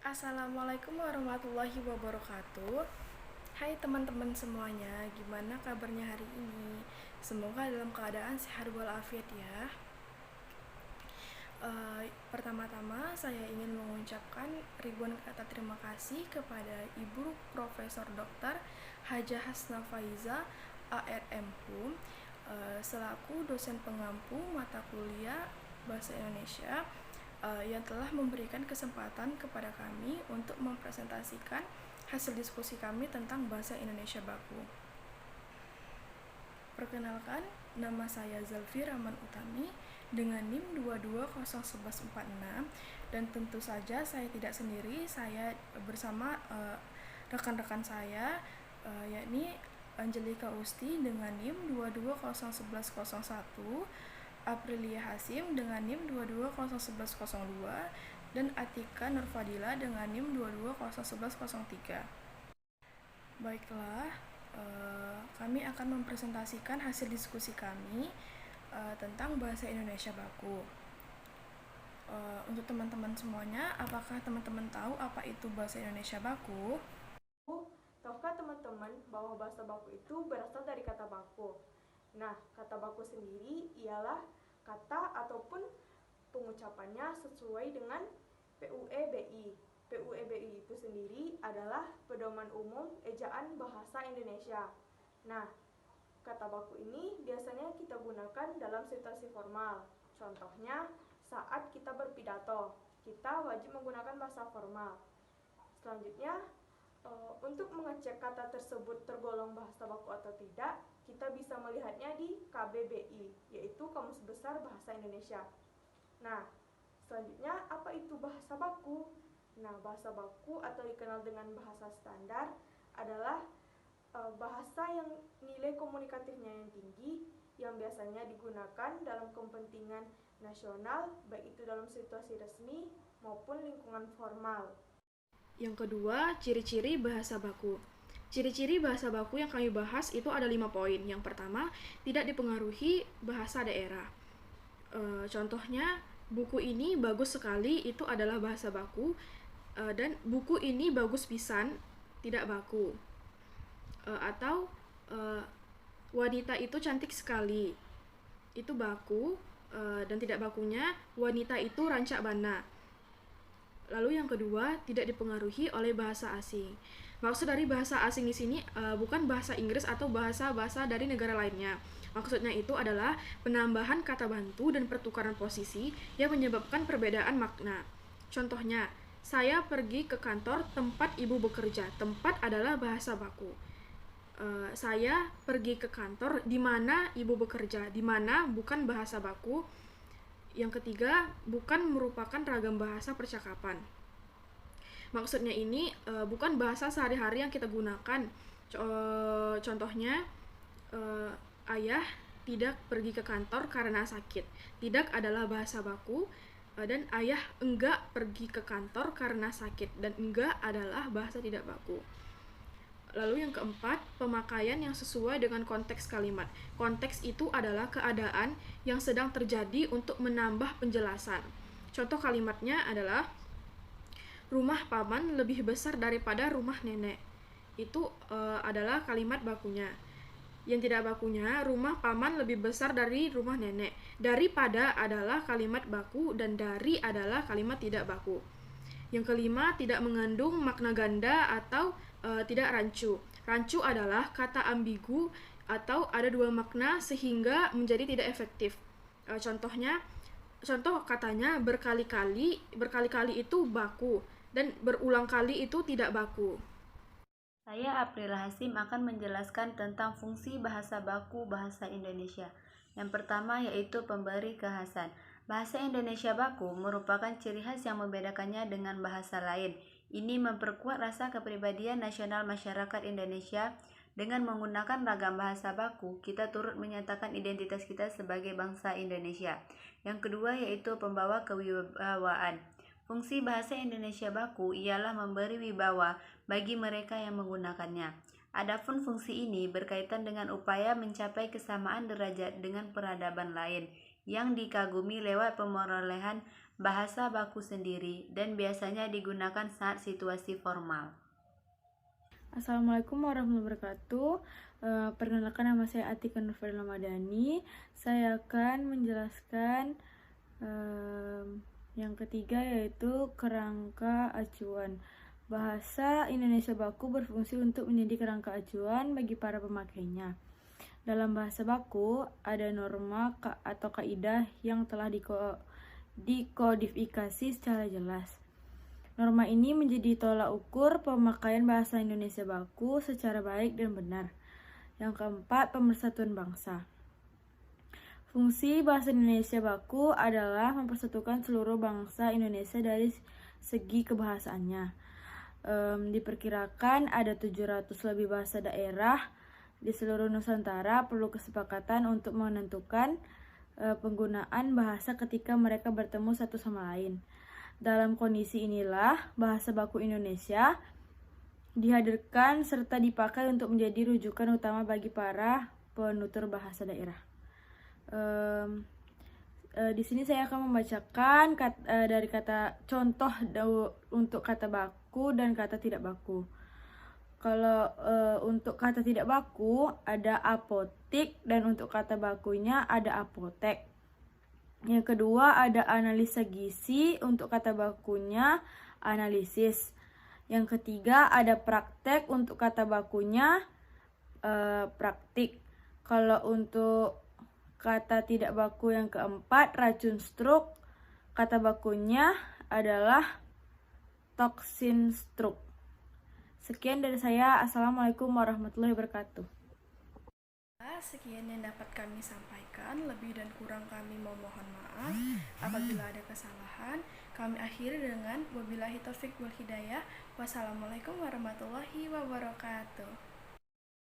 Assalamualaikum warahmatullahi wabarakatuh. Hai teman-teman semuanya, gimana kabarnya hari ini? Semoga dalam keadaan sehat walafiat ya. Pertama-tama saya ingin mengucapkan ribuan kata terima kasih kepada Ibu Profesor Dr. Hajah Hasna Faiza ARM HUM selaku dosen pengampu mata kuliah Bahasa Indonesia yang telah memberikan kesempatan kepada kami untuk mempresentasikan hasil diskusi kami tentang Bahasa Indonesia Baku. Perkenalkan, nama saya Zalfi Rahman Utami dengan NIM 220146 dan tentu saja saya tidak sendiri, saya bersama rekan-rekan saya yakni Angelika Usti dengan NIM 22011101, Aprilia Hasim dengan NIM 22011102 dan Atika Nurfadila dengan NIM 22011103. Baiklah, kami akan mempresentasikan hasil diskusi kami tentang Bahasa Indonesia Baku. Untuk teman-teman semuanya, apakah teman-teman tahu apa itu Bahasa Indonesia Baku? Tahukah teman-teman bahwa bahasa baku itu berasal dari kata baku? Nah, kata baku sendiri ialah kata ataupun pengucapannya sesuai dengan PUEBI. PUEBI itu sendiri adalah Pedoman Umum Ejaan Bahasa Indonesia. Nah, kata baku ini biasanya kita gunakan dalam situasi formal. Contohnya, saat kita berpidato, kita wajib menggunakan bahasa formal. Selanjutnya, untuk mengecek kata tersebut tergolong bahasa baku atau tidak, kita bisa melihatnya di KBBI, yaitu Kamus Besar Bahasa Indonesia. Nah, selanjutnya apa itu bahasa baku? Nah, bahasa baku atau dikenal dengan bahasa standar adalah bahasa yang nilai komunikatifnya yang tinggi, yang biasanya digunakan dalam kepentingan nasional, baik itu dalam situasi resmi maupun lingkungan formal. Yang kedua, ciri-ciri bahasa baku. Ciri-ciri bahasa baku yang kami bahas itu ada 5 poin. Yang pertama, tidak dipengaruhi bahasa daerah. Contohnya, buku ini bagus sekali, itu adalah bahasa baku. Dan buku ini bagus pisan, tidak baku. Atau wanita itu cantik sekali, itu baku. Dan tidak bakunya, wanita itu rancak bana. Lalu yang kedua, tidak dipengaruhi oleh bahasa asing. Maksud dari bahasa asing di sini bukan bahasa Inggris atau bahasa-bahasa dari negara lainnya. Maksudnya itu adalah penambahan kata bantu dan pertukaran posisi yang menyebabkan perbedaan makna. Contohnya, saya pergi ke kantor tempat ibu bekerja. Tempat adalah bahasa baku. Saya pergi ke kantor di mana ibu bekerja. Di mana bukan bahasa baku. Yang ketiga, bukan merupakan ragam bahasa percakapan. Maksudnya ini bukan bahasa sehari-hari yang kita gunakan. Contohnya, ayah tidak pergi ke kantor karena sakit. Tidak adalah bahasa baku. Dan ayah enggak pergi ke kantor karena sakit. Dan enggak adalah bahasa tidak baku. Lalu yang keempat, pemakaian yang sesuai dengan konteks kalimat. Konteks itu adalah keadaan yang sedang terjadi untuk menambah penjelasan. Contoh kalimatnya adalah, rumah paman lebih besar daripada rumah nenek. Itu adalah kalimat bakunya. Yang tidak bakunya, rumah paman lebih besar dari rumah nenek. Daripada adalah kalimat baku dan dari adalah kalimat tidak baku. Yang kelima, tidak mengandung makna ganda atau tidak rancu. Rancu adalah kata ambigu atau ada dua makna sehingga menjadi tidak efektif. Contoh katanya berkali-kali itu baku dan berulang kali itu tidak baku. Saya April Hasim akan menjelaskan tentang fungsi bahasa baku bahasa Indonesia. Yang pertama yaitu pemberi kekhasan. Bahasa Indonesia baku merupakan ciri khas yang membedakannya dengan bahasa lain. Ini memperkuat rasa kepribadian nasional masyarakat Indonesia. Dengan menggunakan ragam bahasa baku, kita turut menyatakan identitas kita sebagai bangsa Indonesia. Yang kedua yaitu pembawa kewibawaan. Fungsi bahasa Indonesia baku ialah memberi wibawa bagi mereka yang menggunakannya. Adapun fungsi ini berkaitan dengan upaya mencapai kesamaan derajat dengan peradaban lain yang dikagumi lewat pemerolehan bahasa baku sendiri, dan biasanya digunakan saat situasi formal. Assalamualaikum warahmatullahi wabarakatuh. Perkenalkan, nama saya Atika Nurfadila Madani. Saya akan menjelaskan yang ketiga, yaitu kerangka acuan. Bahasa Indonesia baku berfungsi untuk menjadi kerangka acuan bagi para pemakainya. Dalam bahasa baku ada norma atau kaidah yang telah dikodifikasi secara jelas. Norma ini menjadi tolak ukur pemakaian bahasa Indonesia baku secara baik dan benar. Yang keempat, pemersatuan bangsa. Fungsi bahasa Indonesia baku adalah mempersatukan seluruh bangsa Indonesia dari segi kebahasaannya. Diperkirakan ada 700 lebih bahasa daerah di seluruh Nusantara. Perlu kesepakatan untuk menentukan penggunaan bahasa ketika mereka bertemu satu sama lain. Dalam kondisi inilah bahasa baku Indonesia dihadirkan serta dipakai untuk menjadi rujukan utama bagi para penutur bahasa daerah. Di sini saya akan membacakan dari kata contoh untuk kata baku dan kata tidak baku. Kalau untuk kata tidak baku ada apotik, dan untuk kata bakunya ada apotek. Yang kedua ada analisa gizi, untuk kata bakunya analisis. Yang ketiga ada praktek, untuk kata bakunya praktik. Kalau untuk kata tidak baku yang keempat racun stroke, kata bakunya adalah toksin stroke. Sekian dari saya. Assalamualaikum warahmatullahi wabarakatuh. Sekian yang dapat kami sampaikan. Lebih dan kurang kami memohon maaf. Apabila ada kesalahan, kami akhiri dengan wabillahi taufik wal hidayah. Wassalamualaikum warahmatullahi wabarakatuh.